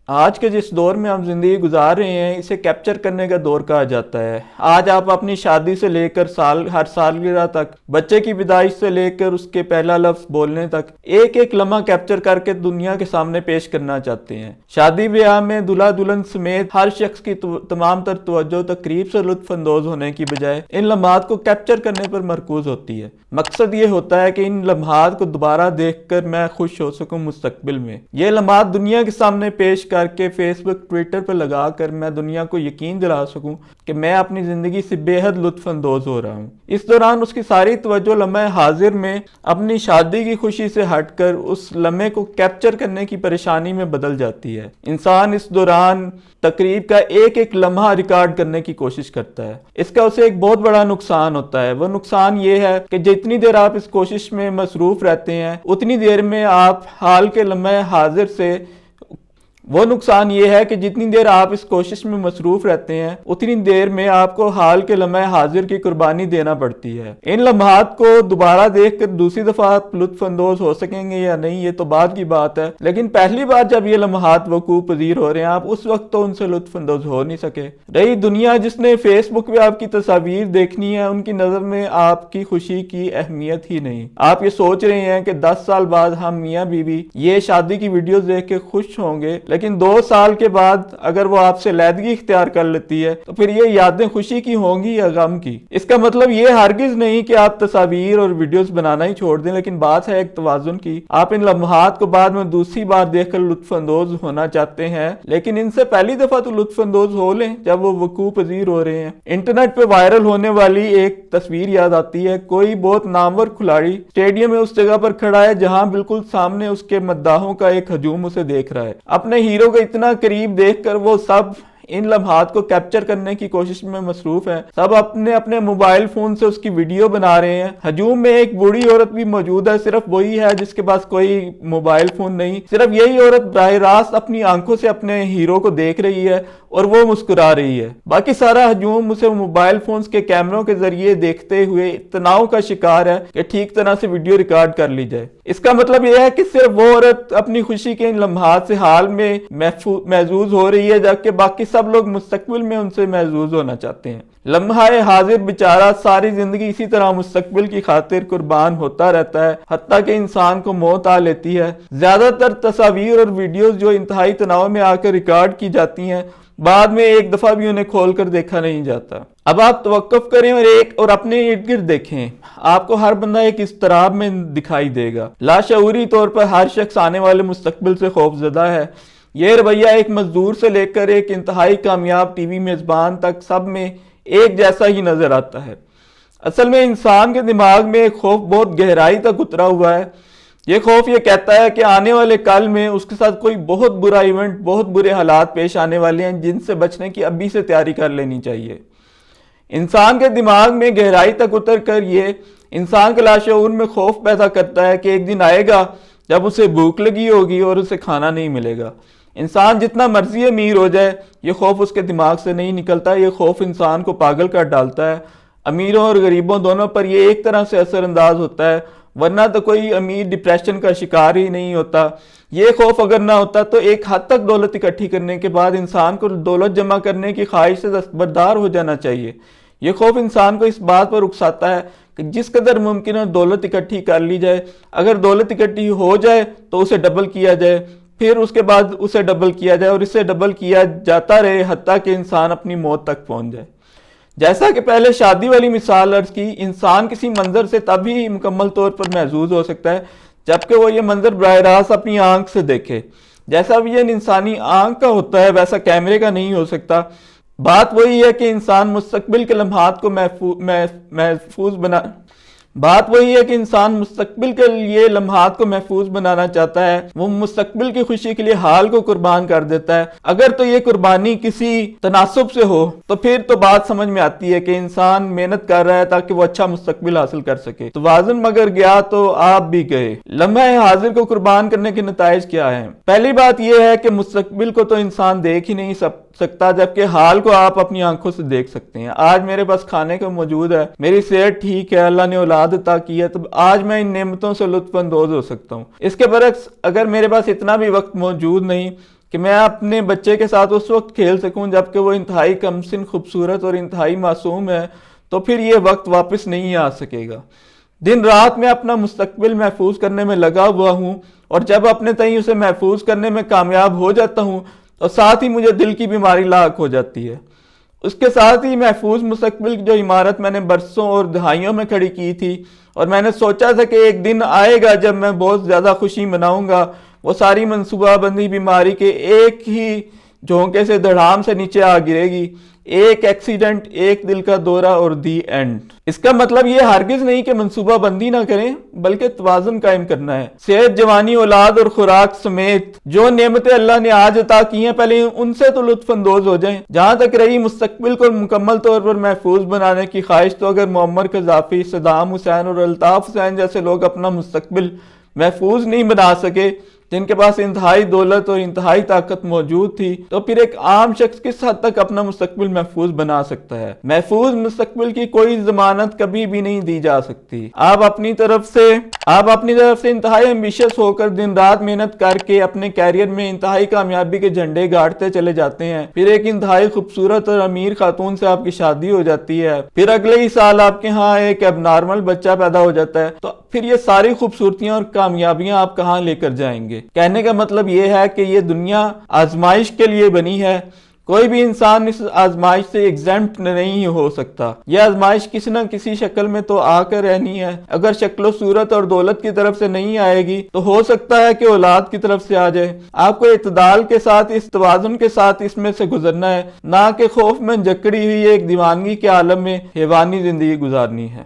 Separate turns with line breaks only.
آج کے جس دور میں ہم زندگی گزار رہے ہیں اسے کیپچر کرنے کا دور کہا جاتا ہے۔ آج آپ اپنی شادی سے لے کر ہر سالگرہ تک، بچے کی پیدائش سے لے کر اس کے پہلا لفظ بولنے تک ایک ایک لمحہ کیپچر کر کے دنیا کے سامنے پیش کرنا چاہتے ہیں۔ شادی بیاہ میں دلہا دلہن سمیت ہر شخص کی تمام تر توجہ تقریب سے لطف اندوز ہونے کی بجائے ان لمحات کو کیپچر کرنے پر مرکوز ہوتی ہے۔ مقصد یہ ہوتا ہے کہ ان لمحات کو دوبارہ دیکھ کر میں خوش ہو سکوں مستقبل میں۔ یہ لمحات دنیا کے سامنے پیش کر کے فیس بک، ٹویٹر پر لگا کر میں دنیا کو یقین دلا سکوں کہ میں اپنی زندگی سے بے حد لطف اندوز ہو رہا ہوں۔ اس دوران اس کی ساری توجہ لمحہ حاضر میں اپنی شادی کی خوشی سے ہٹ کر اس لمحے کو کیپچر کرنے کی پریشانی میں بدل جاتی ہے۔ انسان اس دوران تقریب کا ایک ایک لمحہ ریکارڈ کرنے کی کوشش کرتا ہے۔ اس کا اسے ایک بہت بڑا نقصان ہوتا ہے۔ وہ نقصان یہ ہے کہ جتنی دیر آپ اس کوشش میں مصروف رہتے ہیں اتنی دیر میں آپ حال کے لمحہ حاضر سے آپ کو حال کے لمحہ حاضر کی قربانی دینا پڑتی ہے۔ ان لمحات کو دوبارہ دیکھ کر دوسری دفعہ آپ لطف اندوز ہو سکیں گے یا نہیں یہ تو بعد کی بات ہے، لیکن پہلی بار جب یہ لمحات وقوع پذیر ہو رہے ہیں آپ اس وقت تو ان سے لطف اندوز ہو نہیں سکے۔ رہی دنیا جس نے فیس بک پہ آپ کی تصاویر دیکھنی ہے، ان کی نظر میں آپ کی خوشی کی اہمیت ہی نہیں۔ آپ یہ سوچ رہے ہیں کہ 10 سال بعد ہم میاں بیوی یہ شادی کی ویڈیوز دیکھ کے خوش ہوں گے، لیکن 2 سال کے بعد اگر وہ آپ سے علیحدگی اختیار کر لیتی ہے تو پھر یہ یادیں خوشی کی ہوں گی یا غم کی؟ اس کا مطلب یہ ہرگز نہیں کہ آپ تصاویر اور ویڈیوز بنانا ہی چھوڑ دیں، لیکن بات ہے ایک توازن کی۔ آپ ان لمحات کو بعد میں دوسری بار دیکھ کر لطف اندوز ہونا چاہتے ہیں، لیکن ان سے پہلی دفعہ تو لطف اندوز ہو لیں جب وہ وقوع پذیر ہو رہے ہیں۔ انٹرنیٹ پہ وائرل ہونے والی ایک تصویر یاد آتی ہے۔ کوئی بہت نامور کھلاڑی اسٹیڈیم میں اس جگہ پر کھڑا ہے جہاں بالکل سامنے اس کے مداحوں کا ایک ہجوم اسے دیکھ رہا ہے۔ اپنے ہیرو کو اتنا قریب دیکھ کر وہ سب ان لمحات کو کیپچر کرنے کی کوشش میں مصروف ہیں۔ سب اپنے موبائل فون سے اس کی ویڈیو بنا رہے ہیں۔ ہجوم میں ایک بوڑھی عورت بھی موجود ہے، صرف وہی ہے جس کے پاس کوئی موبائل فون نہیں۔ صرف یہی عورت براہ راست اپنی آنکھوں سے اپنے ہیرو کو دیکھ رہی ہے اور وہ مسکرا رہی ہے۔ باقی سارا ہجوم اسے موبائل فونز کے کیمروں کے ذریعے دیکھتے ہوئے تناؤ کا شکار ہے کہ ٹھیک طرح سے ویڈیو ریکارڈ کر لی جائے۔ اس کا مطلب یہ ہے کہ صرف وہ عورت اپنی خوشی کے ان لمحات سے حال میں محظوظ ہو رہی ہے، جبکہ باقی سب لوگ مستقبل میں ان سے محظوظ ہونا چاہتے ہیں۔ لمحہ حاضر بیچارہ ساری زندگی اسی طرح مستقبل کی خاطر قربان ہوتا رہتا ہے، حتیٰ کہ انسان کو موت آ لیتی ہے۔ زیادہ تر تصاویر اور ویڈیوز جو انتہائی تناؤ میں آ کر ریکارڈ کی جاتی ہیں بعد میں ایک دفعہ بھی انہیں کھول کر دیکھا نہیں جاتا۔ اب آپ توقف کریں اور اپنے ارد گرد دیکھیں، آپ کو ہر بندہ ایک اضطراب میں دکھائی دے گا۔ لاشعوری طور پر ہر شخص آنے والے مستقبل سے خوف زدہ ہے۔ یہ رویہ ایک مزدور سے لے کر ایک انتہائی کامیاب ٹی وی میزبان تک سب میں ایک جیسا ہی نظر آتا ہے۔ اصل میں انسان کے دماغ میں ایک خوف بہت گہرائی تک اترا ہوا ہے۔ یہ خوف یہ کہتا ہے کہ آنے والے کل میں اس کے ساتھ کوئی بہت برا ایونٹ، بہت برے حالات پیش آنے والے ہیں جن سے بچنے کی ابھی سے تیاری کر لینی چاہیے۔ انسان کے دماغ میں گہرائی تک اتر کر یہ انسان کے لاشعور میں خوف پیدا کرتا ہے کہ ایک دن آئے گا جب اسے بھوک لگی ہوگی اور اسے کھانا نہیں ملے گا۔ انسان جتنا مرضی امیر ہو جائے یہ خوف اس کے دماغ سے نہیں نکلتا۔ یہ خوف انسان کو پاگل کر ڈالتا ہے۔ امیروں اور غریبوں دونوں پر یہ ایک طرح سے اثر انداز ہوتا ہے، ورنہ تو کوئی امیر ڈپریشن کا شکار ہی نہیں ہوتا۔ یہ خوف اگر نہ ہوتا تو ایک حد تک دولت اکٹھی کرنے کے بعد انسان کو دولت جمع کرنے کی خواہش سے دستبردار ہو جانا چاہیے۔ یہ خوف انسان کو اس بات پر اکساتا ہے کہ جس قدر ممکن ہے دولت اکٹھی کر لی جائے، اگر دولت اکٹھی ہو جائے تو اسے ڈبل کیا جائے، پھر اس کے بعد اسے ڈبل کیا جائے اور اسے ڈبل کیا جاتا رہے حتیٰ کہ انسان اپنی موت تک پہنچ جائے۔ جیسا کہ پہلے شادی والی مثال عرض کی، انسان کسی منظر سے تب ہی مکمل طور پر محظوظ ہو سکتا ہے جبکہ وہ یہ منظر براہ راست اپنی آنکھ سے دیکھے۔ جیسا ویژن انسانی آنکھ کا ہوتا ہے ویسا کیمرے کا نہیں ہو سکتا۔ بات وہی ہے کہ انسان مستقبل کے لمحات کو محفوظ بنانا چاہتا ہے۔ وہ مستقبل کی خوشی کے لیے حال کو قربان کر دیتا ہے۔ اگر تو یہ قربانی کسی تناسب سے ہو تو پھر تو بات سمجھ میں آتی ہے کہ انسان محنت کر رہا ہے تاکہ وہ اچھا مستقبل حاصل کر سکے۔ توازن مگر گیا تو آپ بھی گئے۔ لمحہ حاضر کو قربان کرنے کے نتائج کیا ہیں؟ پہلی بات یہ ہے کہ مستقبل کو تو انسان دیکھ ہی نہیں سکتا، جبکہ حال کو آپ اپنی آنکھوں سے دیکھ سکتے ہیں۔ آج میرے پاس کھانے کو موجود ہے، میری صحت ٹھیک ہے، اللہ نے اولاد عطا کی ہے، تو آج میں ان نعمتوں سے لطف اندوز ہو سکتا ہوں۔ اس کے برعکس اگر میرے پاس اتنا بھی وقت موجود نہیں کہ میں اپنے بچے کے ساتھ اس وقت کھیل سکوں جبکہ وہ انتہائی کمسن، خوبصورت اور انتہائی معصوم ہے، تو پھر یہ وقت واپس نہیں آ سکے گا۔ دن رات میں اپنا مستقبل محفوظ کرنے میں لگا ہوا ہوں، اور جب اپنے تئیں اسے محفوظ کرنے میں کامیاب ہو جاتا ہوں تو ساتھ ہی مجھے دل کی بیماری لاحق ہو جاتی ہے۔ اس کے ساتھ ہی محفوظ مستقبل کی جو عمارت میں نے برسوں اور دہائیوں میں کھڑی کی تھی، اور میں نے سوچا تھا کہ ایک دن آئے گا جب میں بہت زیادہ خوشی مناؤں گا، وہ ساری منصوبہ بندی بیماری کے ایک ہی جھونکے سے دھڑام سے نیچے آ گرے گی۔ ایک ایکسیڈنٹ، ایک دل کا دورہ اور دی اینڈ۔ اس کا مطلب یہ ہرگز نہیں کہ منصوبہ بندی نہ کریں، بلکہ توازن قائم کرنا ہے۔ صحت، جوانی، اولاد اور خوراک سمیت جو نعمتیں اللہ نے آج عطا کی ہیں، پہلے ان سے تو لطف اندوز ہو جائیں۔ جہاں تک رہی مستقبل کو مکمل طور پر محفوظ بنانے کی خواہش، تو اگر معمر قذافی، صدام حسین اور الطاف حسین جیسے لوگ اپنا مستقبل محفوظ نہیں بنا سکے، جن کے پاس انتہائی دولت اور انتہائی طاقت موجود تھی، تو پھر ایک عام شخص کس حد تک اپنا مستقبل محفوظ بنا سکتا ہے؟ محفوظ مستقبل کی کوئی ضمانت کبھی بھی نہیں دی جا سکتی۔ آپ اپنی طرف سے انتہائی ایمبیشس ہو کر دن رات محنت کر کے اپنے کیریئر میں انتہائی کامیابی کے جھنڈے گاڑتے چلے جاتے ہیں، پھر ایک انتہائی خوبصورت اور امیر خاتون سے آپ کی شادی ہو جاتی ہے، پھر اگلے ہی سال آپ کے ہاں ایک اب نارمل بچہ پیدا ہو جاتا ہے، تو پھر یہ ساری خوبصورتیاں اور کامیابیاں آپ کہاں لے کر جائیں گے؟ کہنے کا مطلب یہ ہے کہ یہ دنیا آزمائش کے لیے بنی ہے، کوئی بھی انسان اس آزمائش سے ایگزمپٹ نہیں ہو سکتا۔ یہ آزمائش کسی نہ کسی شکل میں تو آ کر رہنی ہے، اگر شکل و صورت اور دولت کی طرف سے نہیں آئے گی تو ہو سکتا ہے کہ اولاد کی طرف سے آ جائے۔ آپ کو اعتدال کے ساتھ، اس توازن کے ساتھ اس میں سے گزرنا ہے، نہ کہ خوف میں جکڑی ہوئی ایک دیوانگی کے عالم میں حیوانی زندگی گزارنی ہے۔